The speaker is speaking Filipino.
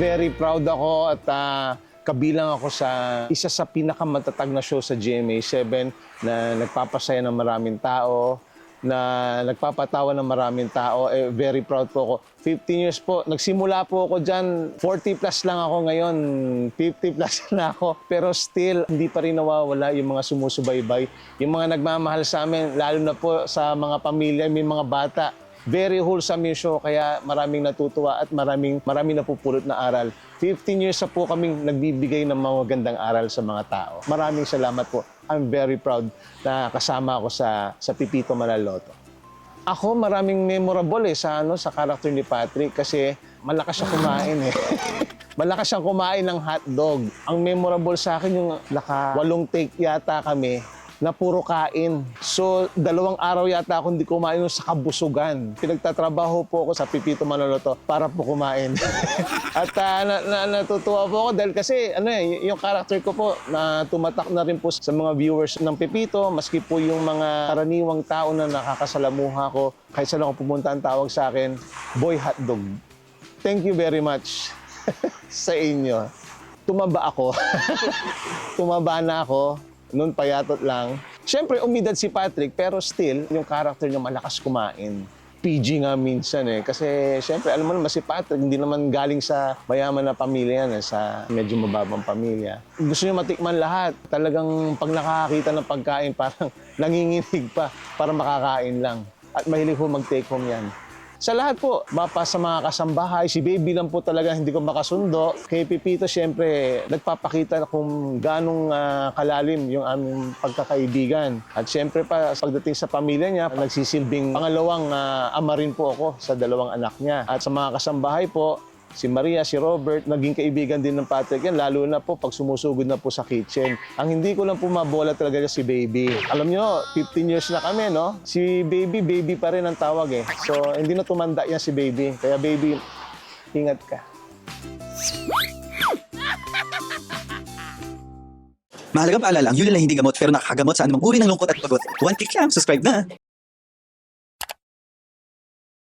Very proud ako at kabilang ako sa isa sa pinakamatatag na show sa GMA7 na nagpapasaya ng maraming tao, na nagpapatawa ng maraming tao. Very proud po ako. 15 years po. Nagsimula po ako dyan. 40 plus lang ako ngayon. 50 plus na ako. Pero still, hindi pa rin nawawala yung mga sumusubaybay. Yung mga nagmamahal sa amin, lalo na po sa mga pamilya, may mga bata. Very wholesome yung show, kaya maraming natutuwa at maraming napupulot na aral. 15 years na po kaming nagbibigay ng mga magandang aral sa mga tao. Maraming salamat po. I'm very proud na kasama ako sa Pipito Manaloto. Ako maraming memorable sa character ni Patrick kasi malakas siya kumain Malakas siyang kumain ng hotdog. Ang memorable sa akin yung 8 take yata kami na puro kain. So, 2 araw yata ako hindi kumain sa kabusugan. Pinagtatrabaho po ako sa Pipito Manaloto para po kumain. At natutuwa po ako dahil kasi yung character ko po na tumatak na rin po sa mga viewers ng Pipito, maski po yung mga karaniwang tao na nakakasalamuha ko, kahit saan ako pumunta ang tawag sa akin, Boy Hotdog. Thank you very much sa inyo. Tumaba ako. Tumaba na ako. Noon payatot lang. Siyempre, umidad si Patrick, pero still, yung character niya malakas kumain. PG nga minsan Kasi, siyempre, alam mo naman si Patrick, hindi naman galing sa mayaman na pamilya yan, sa medyo mababang pamilya. Gusto niya matikman lahat. Talagang pag nakakakita ng pagkain, parang nanginginig pa para makakain lang. At mahilig po mag-take home yan. Sa lahat po, mapa sa mga kasambahay, si Baby lang po talaga hindi ko makasundo. Kay Pipito, siyempre, nagpapakita kung ganong kalalim yung aming pagkakaibigan. At siyempre pa, pagdating sa pamilya niya, nagsisilbing pangalawang ama rin po ako sa 2 anak niya. At sa mga kasambahay po, si Maria, si Robert, naging kaibigan din ng Patrick yan, lalo na po pag sumusugod na po sa kitchen. Ang hindi ko lang po mabola talaga si Baby. Alam nyo, 15 years na kami, no? Si Baby pa rin ang tawag So, hindi na tumanda yan si Baby. Kaya Baby, ingat ka. Mahalagang paalala, ang Yulin ay hindi gamot pero nakakagamot sa anumang uri ng lungkot at pagod. 1 click lang, subscribe na!